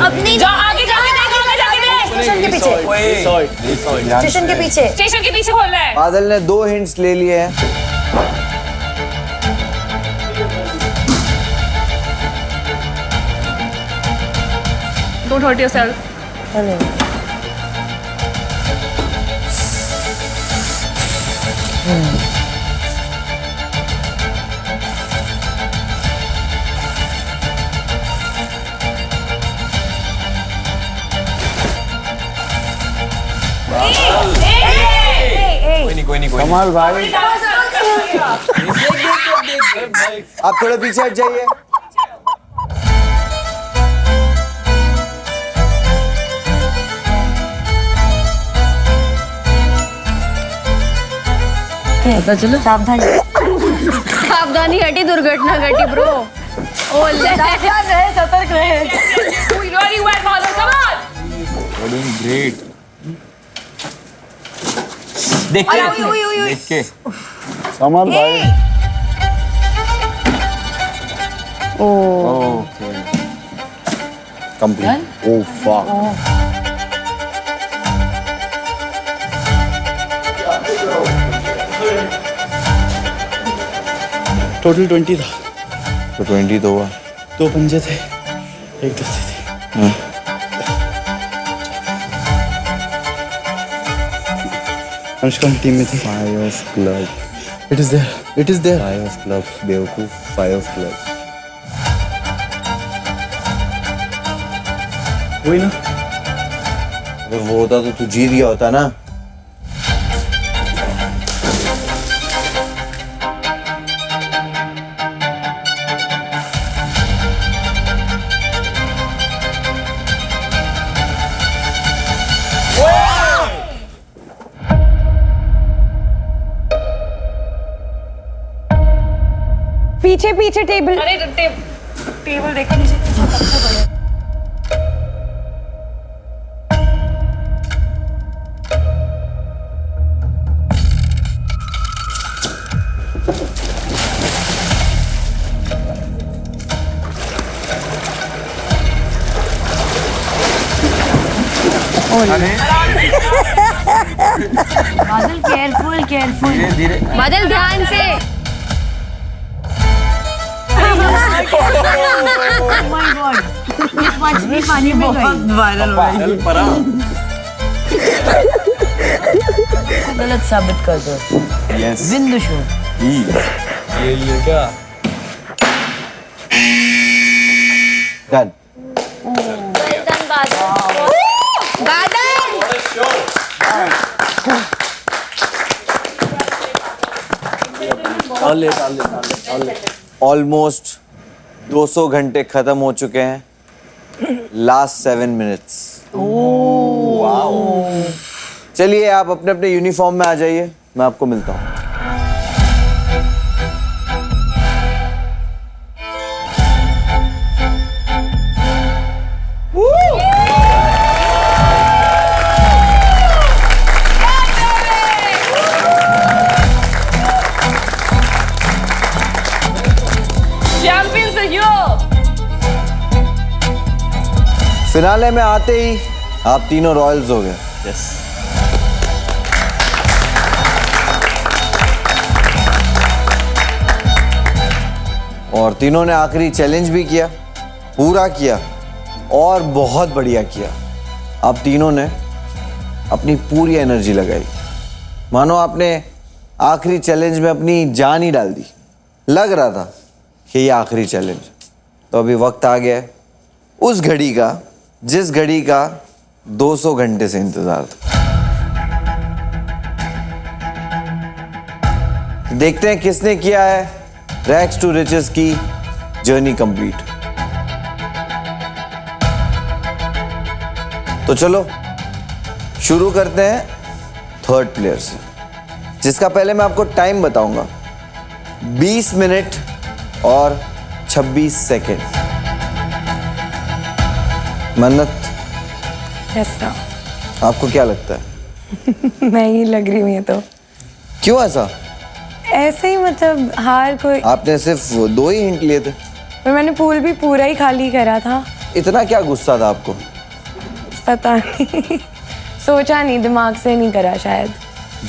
अपनी जा, आगे जाके देख, आगे जाके देख। स्टेशन के पीछे, स्टेशन के पीछे, स्टेशन के पीछे खोलना है। बादल ने 2 हिंट्स ले लिए हैं। Don't hurt yourself. कोई नहीं। कमाल भाई। आप थोड़े पीछे हट जाइए। पता चलो सावधानी हटी, दुर्घटना घटी ब्रो। ओले सावधान रहे, सतर्क रहे। Very well, father. Come on. You're doing great. देख के कमाल भाई। Okay complete. Oh fuck. Total 20 था। तो 20 तो हुआ। 2 पंजे थे, 1 दस्ती थी। अनुष्का टीम में थी। 5 of club. It is there. 5 of clubs बेवकूफ। 5 ऑफ क्लब्स। वही ना। अगर वो होता तो तू जीत गया होता ना। पीछे पीछे टेबल। अरे टेबल देखो नीचे। बादल केयरफुल। बादल ध्यान से। मछली पानी में गई। वायरल गलत साबित कर दो। यस। बिंदु शो। ये लिए क्या? डन। डाल ले। ऑलमोस्ट 200 घंटे खत्म हो चुके हैं। Last 7 minutes. चलिए आप अपने अपने यूनिफॉर्म में आ जाइए, मैं आपको मिलता हूँ। फिनाले में आते ही आप तीनों रॉयल्स हो गए। यस। और तीनों ने आखिरी चैलेंज भी किया, पूरा किया और बहुत बढ़िया किया। आप तीनों ने अपनी पूरी एनर्जी लगाई, मानो आपने आखिरी चैलेंज में अपनी जान ही डाल दी। लग रहा था कि ये आखिरी चैलेंज। तो अभी वक्त आ गया है उस घड़ी का जिस घड़ी का 200 घंटे से इंतजार था। देखते हैं किसने किया है रैग्स टू रिचेस की जर्नी कंप्लीट। तो चलो शुरू करते हैं थर्ड प्लेयर से, जिसका पहले मैं आपको टाइम बताऊंगा। 20 मिनट और 26 सेकेंड। मन्नत, ऐसा आपको क्या लगता है? मैं ही लग रही हूँ ये तो। क्यों ऐसा? ऐसे ही मतलब हार कोई। आपने सिर्फ 2 ही हिंट लिए थे। पर मैंने पूल भी पूरा ही खाली करा था। इतना क्या गुस्सा था आपको? पता नहीं सोचा नहीं, दिमाग से नहीं करा शायद।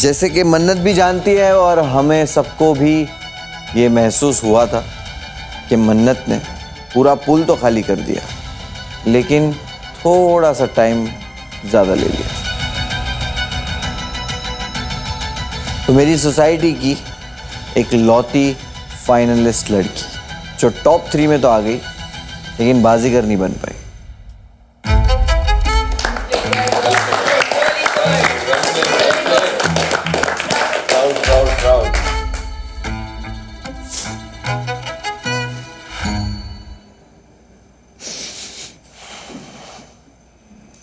जैसे कि मन्नत भी जानती है और हमें सबको भी ये महसूस हुआ था कि मन्नत ने पूरा पुल तो खाली कर दिया, लेकिन थोड़ा सा टाइम ज़्यादा ले लिया। तो मेरी सोसाइटी की एक लौती फाइनलिस्ट लड़की जो टॉप 3 में तो आ गई, लेकिन बाजीगर नहीं बन पाई।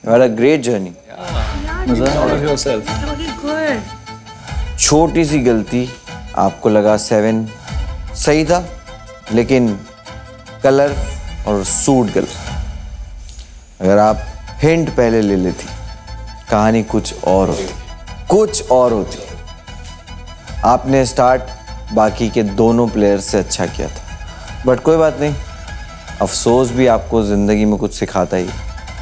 You had a great journey. Proud of yourself. छोटी सी गलती, आपको लगा 7 सही था, लेकिन कलर और सूट गलत। अगर आप हिंट पहले ले लेती, कहानी कुछ और होती। आपने स्टार्ट बाकी के दोनों प्लेयर से अच्छा किया था, बट कोई बात नहीं। अफसोस भी आपको ज़िंदगी में कुछ सिखाता ही।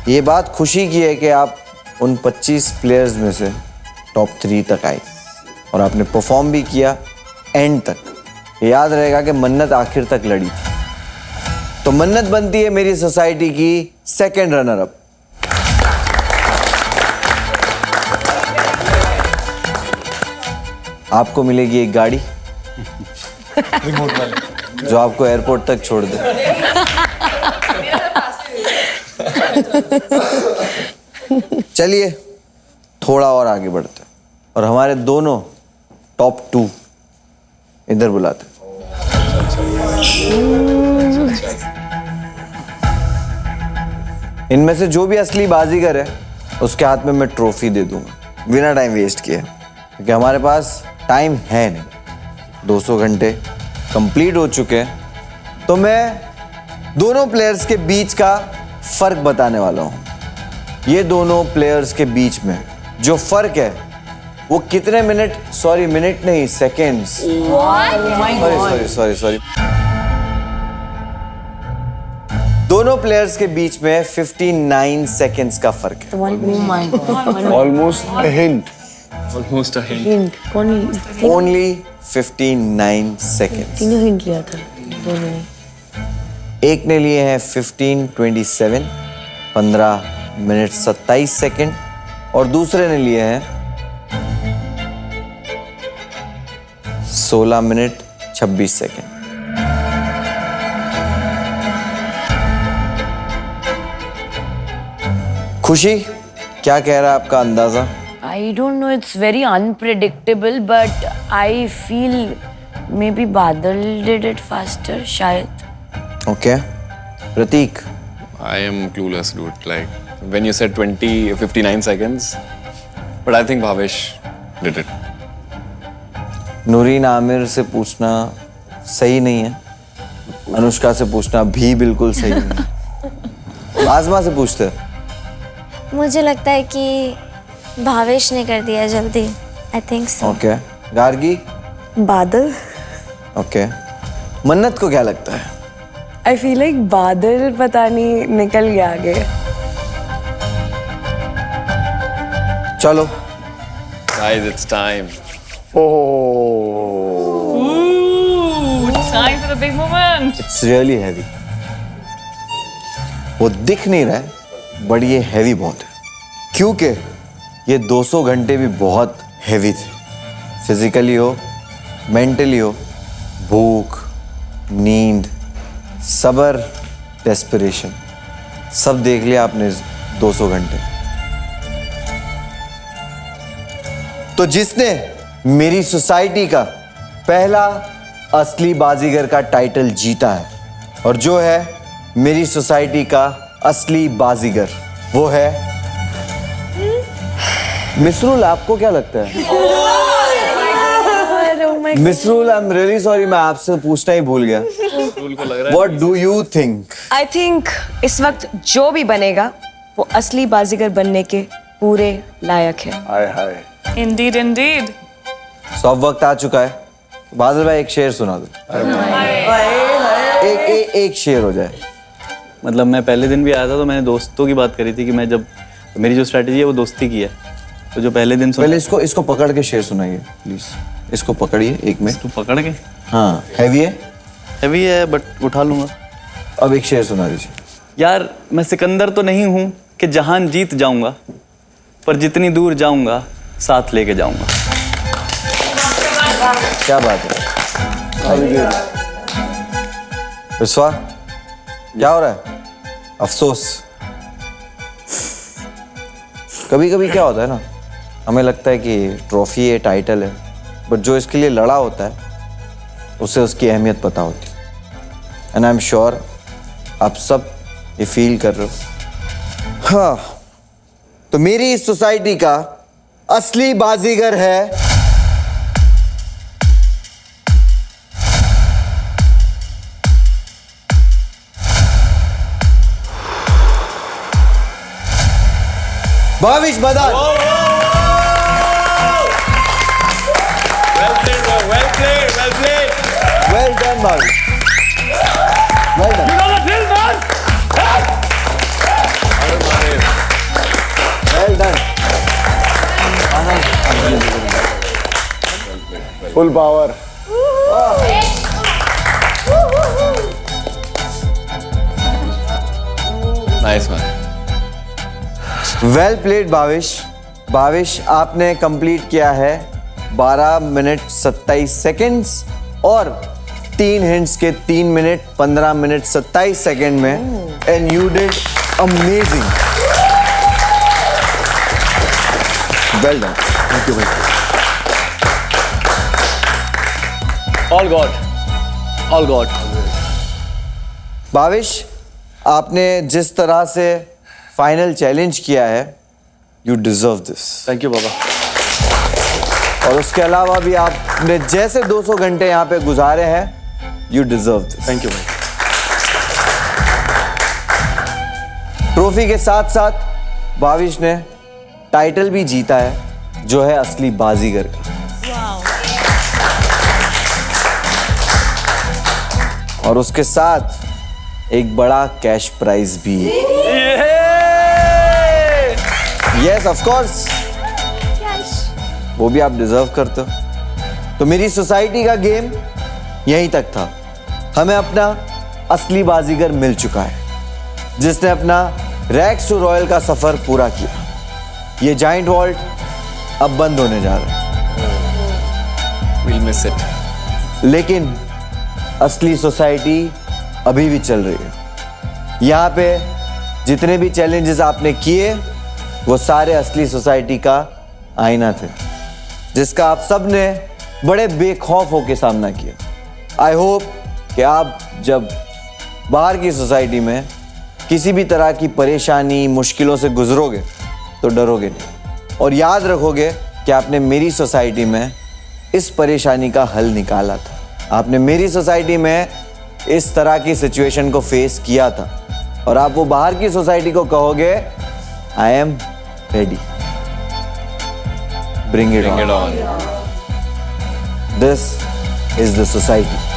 ये बात खुशी की है कि आप उन 25 प्लेयर्स में से टॉप 3 तक आए और आपने परफॉर्म भी किया एंड तक। याद रहेगा कि मन्नत आखिर तक लड़ी थी। तो मन्नत बनती है मेरी सोसाइटी की सेकंड रनर अप। आपको मिलेगी एक गाड़ी जो आपको एयरपोर्ट तक छोड़ दे। चलिए थोड़ा और आगे बढ़ते हैं और हमारे दोनों टॉप 2 इधर बुलाते हैं। इनमें से जो भी असली बाजीगर है उसके हाथ में मैं ट्रॉफी दे दूंगा बिना टाइम वेस्ट किए, क्योंकि हमारे पास टाइम है नहीं। 200 घंटे कंप्लीट हो चुके हैं। तो मैं दोनों प्लेयर्स के बीच का फर्क बताने वाला हूं। ये दोनों प्लेयर्स के बीच में जो फर्क है वो कितने मिनट नहीं, सेकेंड्स। सॉरी। दोनों प्लेयर्स के बीच में 59 सेकेंड्स का फर्क है। Almost a hint. Only 59 seconds. तीनों हिंट लिया था दोनों ने। एक ने लिए हैं 15:27, 15 मिनट 27 सेकेंड, और दूसरे ने लिए हैं 16 मिनट 26 सेकेंड। खुशी, क्या कह रहा है आपका अंदाजा? I don't know, it's very unpredictable, but I feel maybe Badal did it faster, शायद. Okay, Prateek. I am clueless, dude. Like when you said 59 seconds, but I think Bhavesh did it. Noorin Aamir से पूछना सही नहीं है, अनुष्का से पूछना भी बिल्कुल सही नहीं है। आज़मा से पूछते हैं। मुझे लगता है कि भावेश ने कर दिया जल्दी। I think so. Okay, Gargi. बादल। ओके, मन्नत को क्या लगता है? आई फील लाइक बादल पता नहीं निकल गया आगे। चलो Guys, it's time. Oh. Time for a big moment. It's really heavy. वो दिख नहीं रहा है बट ये हैवी बहुत है, क्योंकि ये 200 घंटे भी बहुत हैवी थे। फिजिकली हो, मेंटली हो, भूख, नींद, सब्र, डेस्परेशन, सब देख लिया आपने इस 200 घंटे। तो जिसने मेरी सोसाइटी का पहला असली बाजीगर का टाइटल जीता है और जो है मेरी सोसाइटी का असली बाजीगर, वो है मिसरूल। आपको क्या लगता है? मिसरूल, आई एम रियली सॉरी, मैं आपसे पूछना ही भूल गया। What do you think? I think इस वक्त जो भी बनेगा वो असली बाजीगर बनने के पूरे लायक है। हाय हाय। Indeed, indeed. सो अब वक्त आ चुका है, बादल भाई एक शेर सुना दो। एक शेर हो जाए। मतलब मैं पहले दिन भी आया था तो मैंने दोस्तों की बात करी थी कि मैं जब मेरी जो स्ट्रैटेजी है वो दोस्ती की है, तो जो पहले दिन पहले इसको पकड़ के शेर सुनाइए प्लीज। इसको पकड़िए एक में। तू पकड़ के। हाँ, हैवी है बट उठा लूंगा। अब एक शेर सुना दीजिए। यार मैं सिकंदर तो नहीं हूं कि जहान जीत जाऊंगा, पर जितनी दूर जाऊंगा साथ लेके जाऊंगा। क्या बात है विश्वा, क्या हो रहा है? अफसोस। कभी कभी क्या होता है ना, हमें लगता है कि ट्रॉफी है, टाइटल है, बट जो इसके लिए लड़ा होता है उसे उसकी अहमियत पता होती है। एंड आई एम श्योर आप सब ये फील कर रहे हो। हाँ, तो मेरी इस सोसाइटी का असली बाजीगर है भाविश बदान। Well done, Bhavish. Well done. Well done. Full power. Nice man. Well played Bhavish. Bhavish, आपने कंप्लीट किया है 12 मिनट 27 सेकंड्स और 3 हिंट्स के 3 मिनट 15 मिनट 27 सेकंड में, and you did amazing. Well done. Thank you भाई। All god. भाविश, आपने जिस तरह से फाइनल चैलेंज किया है, you deserve this. Thank you बाबा। और उसके अलावा भी आपने जैसे 200 घंटे यहाँ पे गुजारे हैं, you deserve this. Thank you भाई। ट्रॉफी के साथ साथ भाविश ने टाइटल भी जीता है, जो है असली बाजीगर का। और उसके साथ एक बड़ा कैश प्राइज भी। यस ऑफ कोर्स, वो भी आप डिजर्व करते हो। तो मेरी सोसाइटी का गेम यहीं तक था। हमें अपना असली बाजीगर मिल चुका है, जिसने अपना रैग्स टू रॉयल का सफर पूरा किया। ये जाइंट वॉल्ट अब बंद होने जा रहा है। We'll miss it. लेकिन असली सोसाइटी अभी भी चल रही है। यहाँ पे जितने भी चैलेंजेस आपने किए, वो सारे असली सोसाइटी का आईना थे, जिसका आप सब ने बड़े बेखौफ होकर सामना किया। आई होप कि आप जब बाहर की सोसाइटी में किसी भी तरह की परेशानी, मुश्किलों से गुजरोगे तो डरोगे नहीं, और याद रखोगे कि आपने मेरी सोसाइटी में इस परेशानी का हल निकाला था। आपने मेरी सोसाइटी में इस तरह की सिचुएशन को फेस किया था, और आप वो बाहर की सोसाइटी को कहोगे, I am ready, bring it on. This is the society.